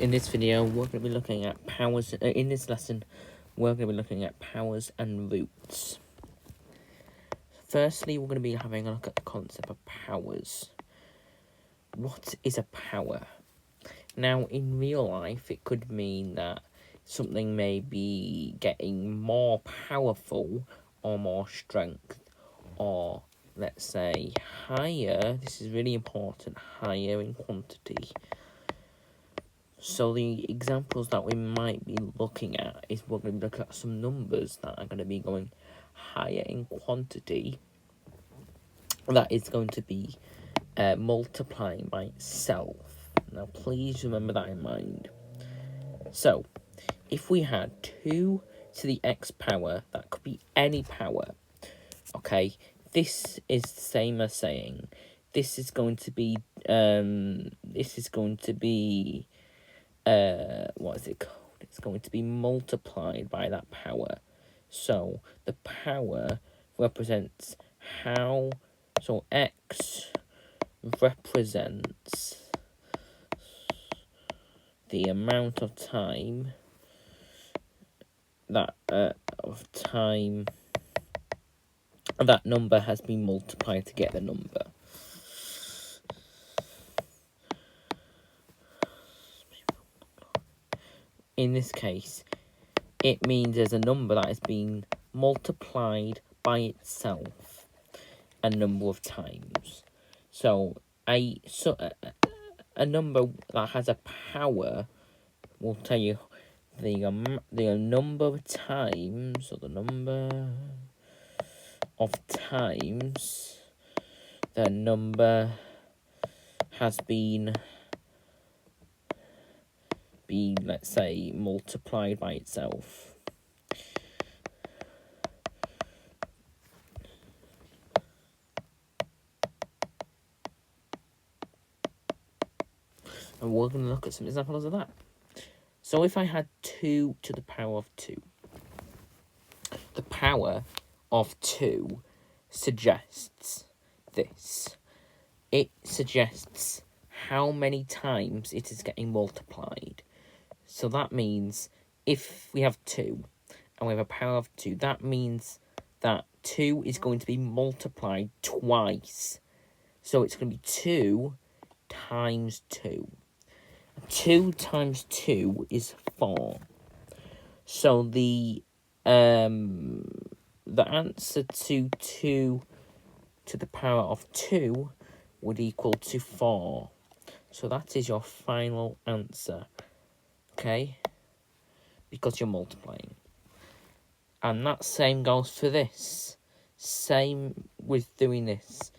In this video, we're going to be looking at powers. In this lesson, we're going to be looking at powers and roots. Firstly, we're going to be having a look at the concept of powers. What is a power? Now, in real life, it could mean that something may be getting more powerful or more strength, or let's say higher. This is really important, higher in quantity. So the examples that we might be looking at is we're going to look at some numbers that are going to be going higher in quantity. That is going to be multiplying by itself. Now please remember that in mind. So if we had 2 to the x power, that could be any power. Okay, this is the same as saying this is going to be what is it called? It's going to be multiplied by that power. So the power represents how, so x represents the amount of time that that number has been multiplied to get the number. In this case, it means there's a number that has been multiplied by itself a number of times. So a number that has a power will tell you the number of times, or the number of times the number has been, let's say, multiplied by itself. And we're going to look at some examples of that. So if I had 2 to the power of 2, the power of 2 suggests this. It suggests how many times it is getting multiplied. So that means if we have 2 and we have a power of 2, that means that 2 is going to be multiplied twice. So it's going to be 2 times 2. 2 times 2 is 4. So the answer to 2 to the power of 2 would equal to 4. So that is your final answer. Okay? Because you're multiplying. And that same goes for this. Same with doing this.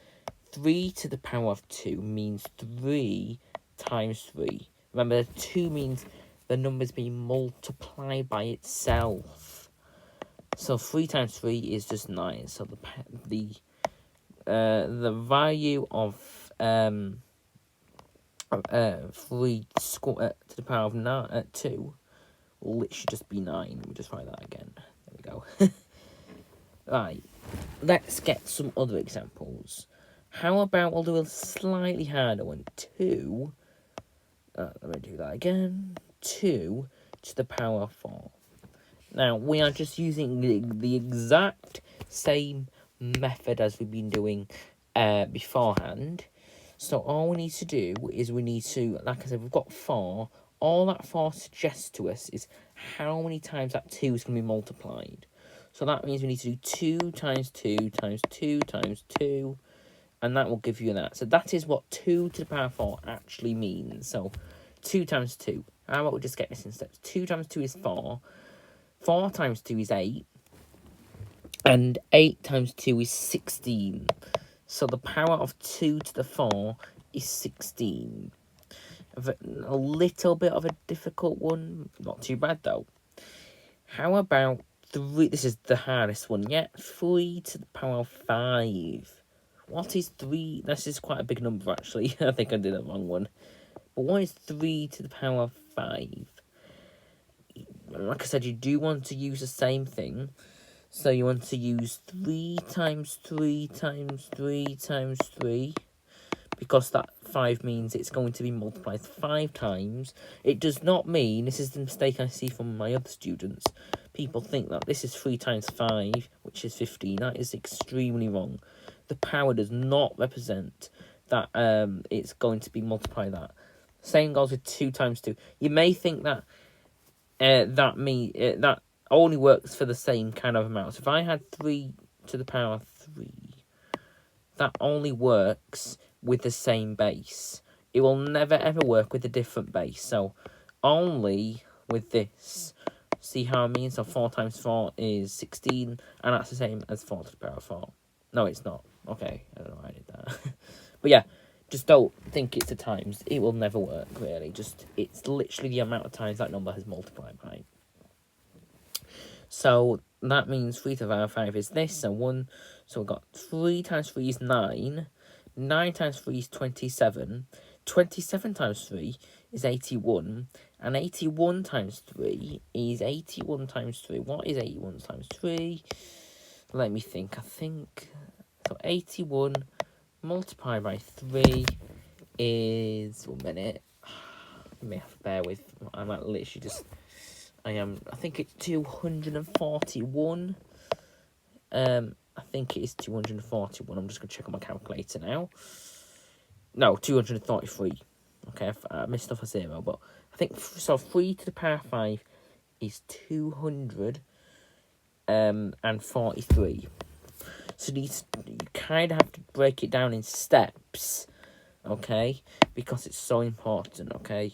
3 to the power of 2 means 3 times 3. Remember, 2 means the number's being multiplied by itself. So 3 times 3 is just 9. So the value of 3 to the power of 2 will literally just be 9. Let me just write that again. There we go. Right, let's get some other examples. How about we'll do a slightly harder one? 2. Let me do that again. 2 to the power of 4. Now, we are just using the exact same method as we've been doing beforehand. So all we need to do is we need to, like I said, we've got 4. All that 4 suggests to us is how many times that 2 is going to be multiplied. So that means we need to do 2 times 2 times 2 times 2. And that will give you that. So that is what 2 to the power of 4 actually means. So 2 times 2. How about we just get this in steps? 2 times 2 is 4. 4 times 2 is 8. And 8 times 2 is 16. So the power of 2 to the 4 is 16. A little bit of a difficult one. Not too bad, though. How about 3? This is the hardest one yet. 3 to the power of 5. What is 3? This is quite a big number, actually. I think I did the wrong one. But what is 3 to the power of 5? Like I said, you do want to use the same thing. So you want to use 3 times 3 times 3 times 3. because that 5 means it's going to be multiplied 5 times. It does not mean, this is the mistake I see from my other students, people think that this is 3 times 5, which is 15. That is extremely wrong. The power does not represent that it's going to be multiplied that. Same goes with 2 times 2. You may think that that only works for the same kind of amount. So if I had 3 to the power 3, that only works with the same base. It will never ever work with a different base. So only with this. See how I mean? So 4 times 4 is 16, and that's the same as 4 to the power 4. No, it's not. Okay, I don't know why I did that. But yeah, just don't think it's the times. It will never work, really. Just, it's literally the amount of times that number has multiplied by. So that means 3 to the power 5 is this. So 1, so we've got 3 times 3 is 9. 9 times 3 is 27. 27 times 3 is 81. And 81 times 3 is 81 times 3. What is 81 times 3? Let me think. I think, so 81 multiplied by 3 is, 1 minute. You may have to bear with, I might literally just, I think it's 241. I think it is 241. I'm just going to check on my calculator now. No, 233. Okay, I missed off a 0, but I think, so 3 to the power 5 is 243. So you kind of have to break it down in steps, okay, because it's so important, okay.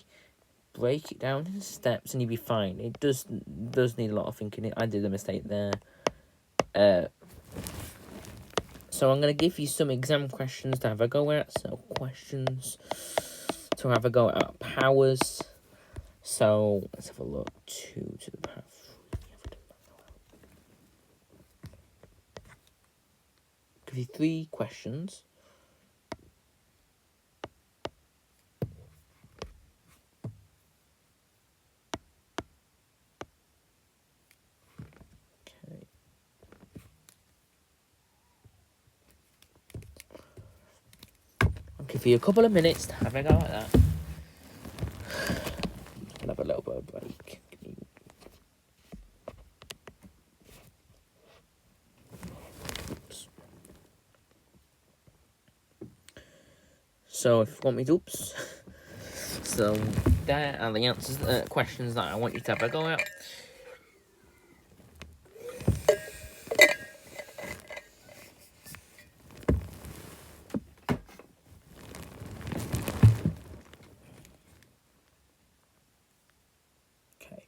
Break it down in steps and you'll be fine. It does need a lot of thinking. I did a mistake there. So I'm going to give you some exam questions to have a go at. So questions to have a go at powers. So let's have a look. 2 to the power 3. Give you 3 questions. Okay. I'll give you a couple of minutes to have a go at that. I'll have a little bit of a break. So if you want me to, so there are the answers, questions that I want you to have a go at. Okay.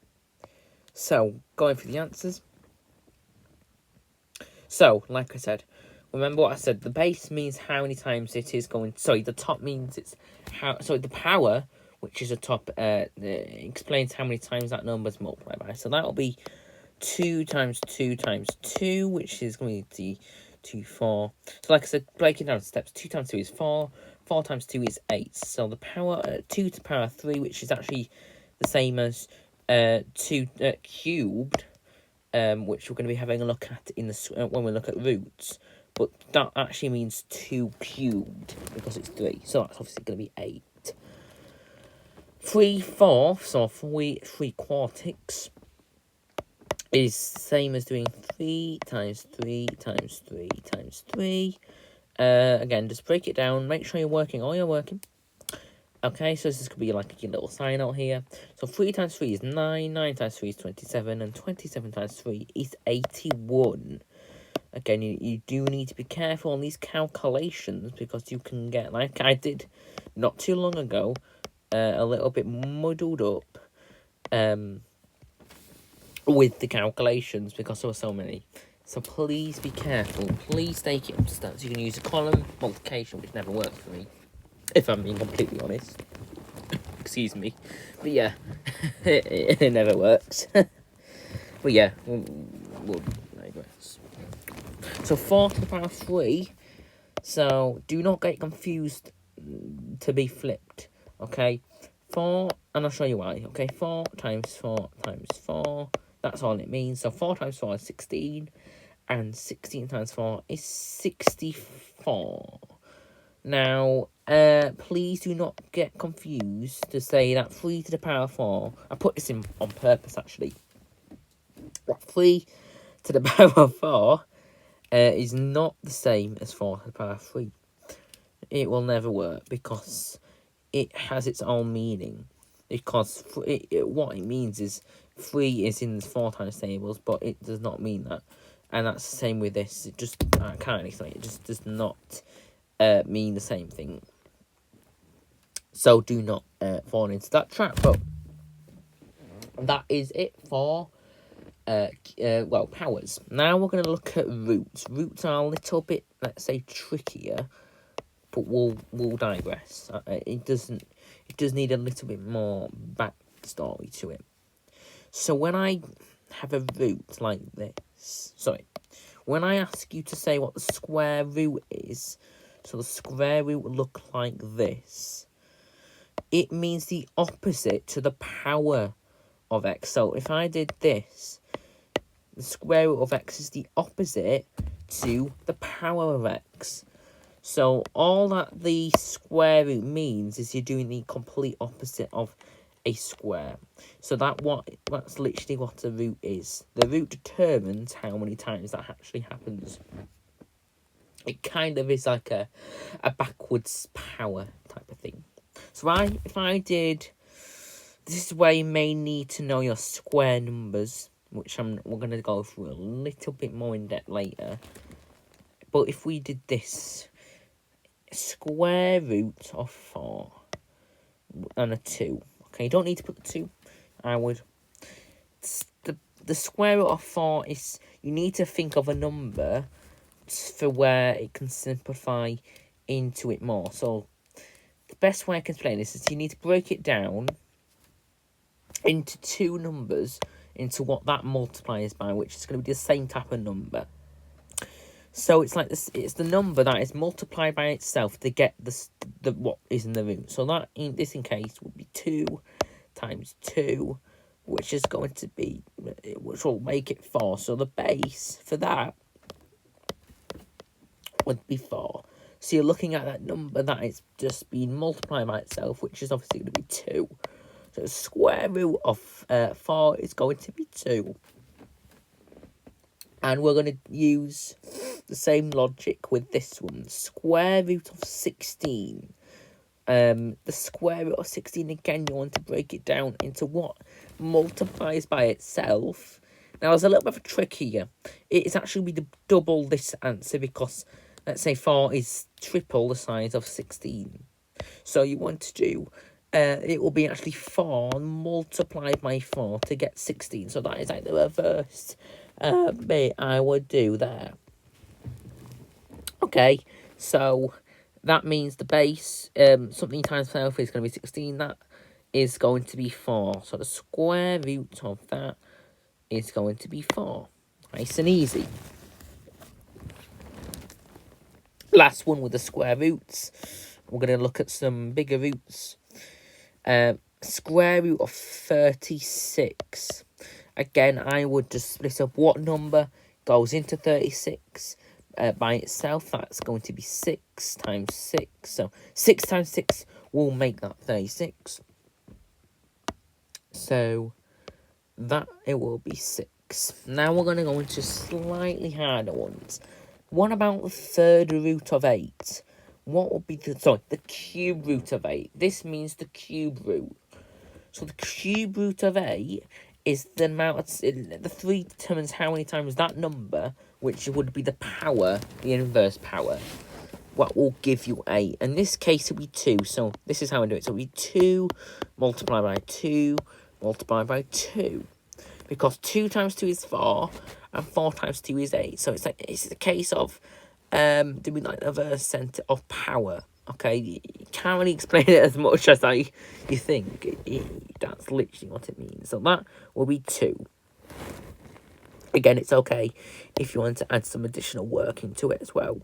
So going for the answers. So like I said, remember what I said. The base means how many times it is going. Sorry, the top means it's how. Sorry, the power, which is a top, explains how many times that number is multiplied by. So that'll be 2 times 2 times 2, which is going to be 2, 4. So like I said, breaking down steps, 2 times 2 is 4. 4 times 2 is 8. So the power, 2 to the power 3, which is actually the same as 2 cubed, which we're going to be having a look at in the when we look at roots. But that actually means 2 cubed because it's 3. So that's obviously going to be 8. 3/4, or 3 quartics, is same as doing 3 times 3 times 3 times 3. Again, just break it down. Make sure you're working. All you're working. Okay, so this could be like your little sign out here. So 3 times 3 is 9. 9 times 3 is 27. And 27 times 3 is 81. Again, you do need to be careful on these calculations because you can get, like I did not too long ago, a little bit muddled up with the calculations because there were so many. So please be careful. Please take it up to steps. You can use a column multiplication, which never worked for me, if I'm being completely honest. Excuse me. But yeah, it never works. But yeah, we'll digress. So 4 to the power 3. So do not get confused to be flipped. Okay, 4, and I'll show you why. Okay, 4 times 4 times 4. That's all it means. So 4 times 4 is 16. And 16 times 4 is 64. Now, please do not get confused to say that 3 to the power 4, I put this in on purpose actually, that 3 to the power 4 is not the same as 4 to the power 3. It will never work because it has its own meaning. Because what it means is 3 is in the 4 times tables, but it does not mean that. And that's the same with this. It just, I can't explain, it just does not mean the same thing. So do not fall into that trap. But that is it for powers. Now we're going to look at roots. Roots are a little bit, let's say, trickier, but we'll digress. It does need a little bit more backstory to it. So when I have a root like this, when I ask you to say what the square root is, so the square root will look like this. It means the opposite to the power of x. So if I did this, the square root of x is the opposite to the power of x. So all that the square root means is you're doing the complete opposite of a square. So that's literally what the root is. The root determines how many times that actually happens. It kind of is like a backwards power type of thing. So if I did, this is where you may need to know your square numbers, which we're going to go through a little bit more in depth later. But if we did this, square root of 4 and a 2. Okay, you don't need to put the 2. I would. The square root of 4 is, you need to think of a number for where it can simplify into it more. So the best way I can explain this is you need to break it down into 2 numbers, into what that multiplies by, which is going to be the same type of number. So it's like this. It's the number that is multiplied by itself to get the what is in the root. So that in this case would be 2 times 2, which is going to be, which will make it 4. So the base for that would be 4. So you're looking at that number that is just being multiplied by itself, which is obviously going to be 2. So the square root of 4 is going to be 2. And we're going to use the same logic with this one. Square root of 16. The square root of 16, again, you want to break it down into what multiplies by itself. Now, there's a little bit of a trick here. It's actually double this answer because, let's say, 4 is triple the size of 16. So you want to do, it will be actually 4 multiplied by 4 to get 16. So that is like the reverse bit I would do there. Okay, so that means the base, something times 12 is going to be 16. That is going to be 4. So the square root of that is going to be 4. Nice and easy. Last one with the square roots. We're going to look at some bigger roots. Square root of 36. Again, I would just split up what number goes into 36 by itself. That's going to be 6 times 6. So 6 times 6 will make that 36. So that it will be 6. Now we're going to go into slightly harder ones. What about the third root of 8? What will be the cube root of 8? This means the cube root. So the cube root of 8 is the amount of, the 3 determines how many times that number, which would be the power, the inverse power, what will give you 8. In this case, it'll be 2. So this is how I do it. So it'll be 2 multiplied by 2 multiplied by 2. Because 2 times 2 is 4, and 4 times 2 is 8. So it's a case of doing like the reverse center of power. Okay, you can't really explain it as much as you think. That's literally what it means. So that will be 2. Again, it's okay if you want to add some additional work into it as well.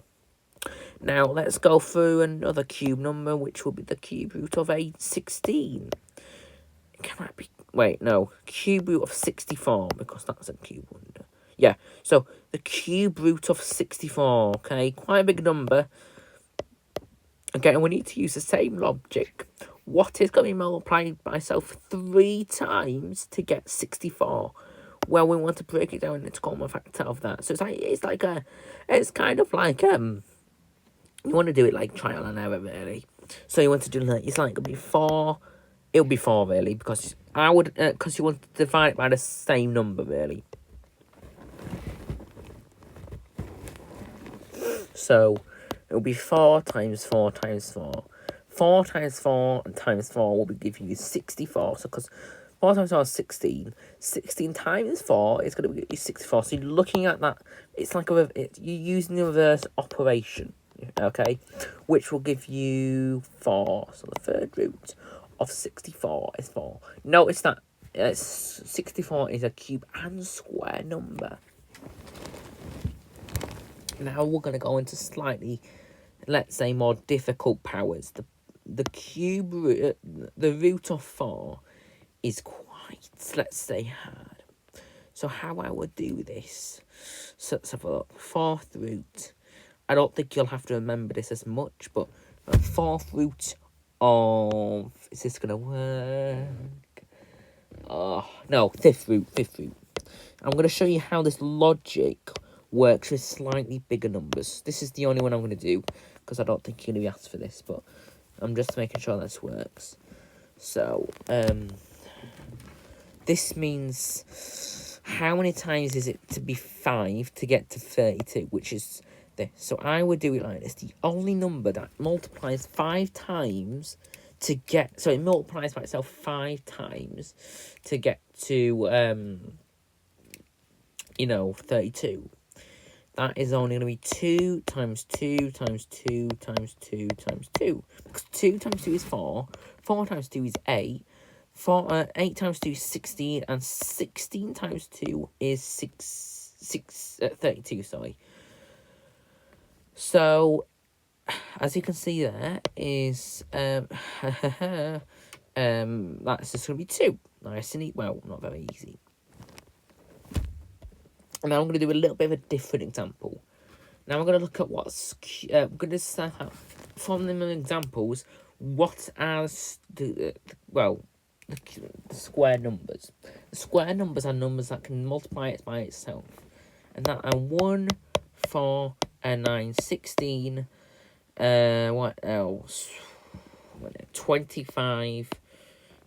Now, let's go through another cube number, which will be the cube root of 16. Can that be... Wait, no. Cube root of 64, because that's a cube wonder. Yeah, so the cube root of 64, okay? Quite a big number. Again, we need to use the same logic. What is going to be multiplied by itself 3 times to get 64? Well, we want to break it down into common factor of that. So it's kind of like you want to do it like trial and error, really. So you want to do like, it's like going to be 4. It'll be 4 really, because because you want to divide it by the same number, really. So it'll be 4 times 4 times 4. 4 times 4 and times 4 will be giving you 64. So because 4 times 4 is 16. 16 times 4 is going to be 64. So you're looking at that. It's like you're using the reverse operation. Okay. Which will give you 4. So the third root of 64 is 4. Notice that 64 is a cube and square number. Now we're going to go into slightly, let's say, more difficult powers. The cube root, the root of 4 is quite, let's say, hard. So how I would do this, so let's have a look. 4th root, I don't think you'll have to remember this as much, but the 4th root of, is this going to work? Oh, no, 5th root. I'm going to show you how this logic works with slightly bigger numbers. This is the only one I'm going to do, because I don't think you're going to be asked for this, but I'm just making sure this works. So, this means how many times is it to be 5 to get to 32, which is this. So I would do it like this. The only number that multiplies 5 times to get, so it multiplies by itself 5 times to get to, 32. That is only going to be 2 times 2 times 2 times 2 times 2. Because 2 times 2 is 4. 4 times 2 is 8. 8 times 2 is 16. And 16 times 2 is 32, sorry. So, as you can see there, is, that's just going to be 2. Nice and neat. Well, not very easy. And now I'm going to do a little bit of a different example. Now I'm going to look at what's... I'm going to set up from the examples, what are the square numbers. The square numbers are numbers that can multiply it by itself. And that are 1, 4, and 9, 16. What else? 25.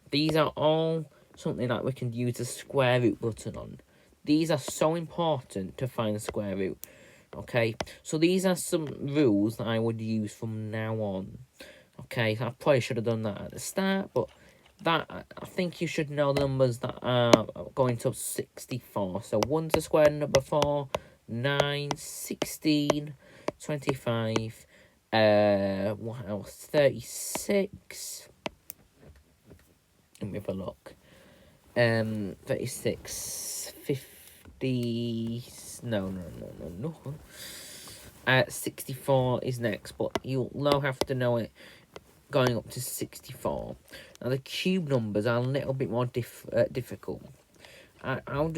These are all something that we can use the square root button on. These are so important to find the square root. Okay, so these are some rules that I would use from now on. Okay, I probably should have done that at the start, but that I think you should know the numbers that are going to 64. So 1's the square number 4, 9, 16, 25, what else? 36. Let me have a look. 36, 50, no. 64 is next, but you'll now have to know it going up to 64. Now the cube numbers are a little bit more difficult. I'm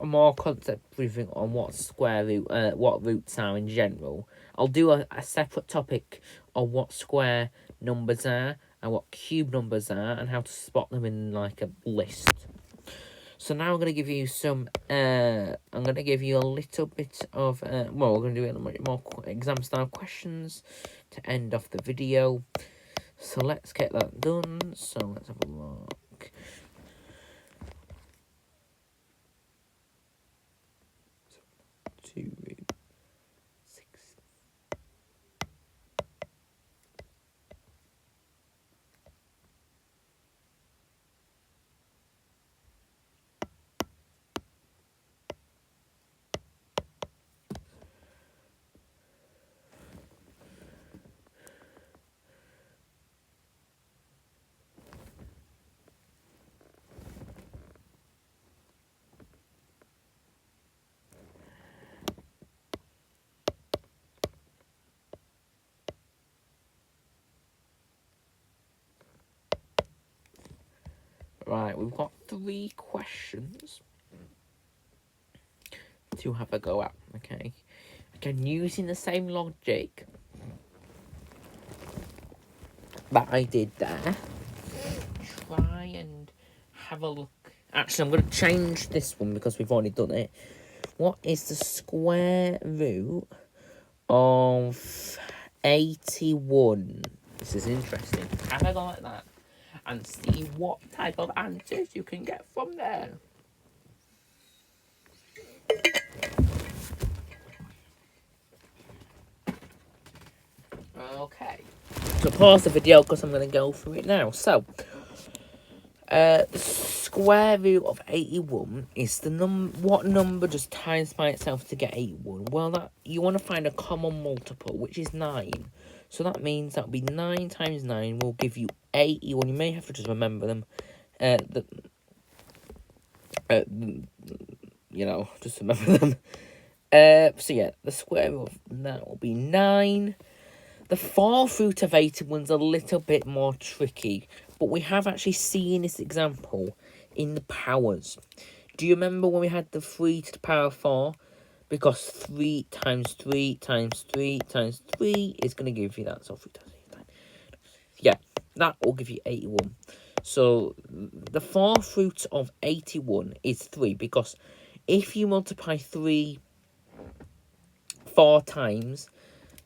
more concept briefing on what square root, what roots are in general. I'll do a separate topic on what square numbers are and what cube numbers are and how to spot them in like a list. So now I'm going to give you some, I'm going to give you a little bit of, we're going to do a little bit more exam style questions to end off the video. So let's get that done. So let's have a look. Right, we've got 3 questions to have a go at, okay? Again, using the same logic, that I did there. Try and have a look. Actually, I'm going to change this one because we've already done it. What is the square root of 81? This is interesting. Have a go like that and see what type of answers you can get from there. Okay. So pause the video because I'm going to go through it now. So, the square root of 81 is the what number just times by itself to get 81? Well, that you want to find a common multiple, which is 9. So that means that would be 9 times 9 will give you 81. You may have to just remember them. You know, just remember them. So yeah, the square root of that will be 9. The fourth root of 81's a little bit more tricky, but we have actually seen this example in the powers. Do you remember when we had the 3 to the power of 4? Because 3 times 3 times 3 times 3 is going to give you that. So 3 times 3 times... Yeah, that will give you 81. So the fourth root of 81 is 3, because if you multiply 3 4 times,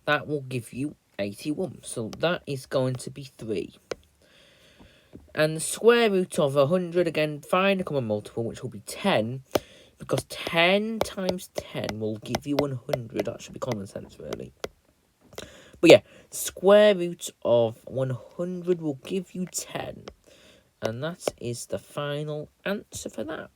that will give you 81. So that is going to be 3. And the square root of 100, again, find a common multiple, which will be 10. Because 10 times 10 will give you 100. That should be common sense, really. But yeah, square root of 100 will give you 10. And that is the final answer for that.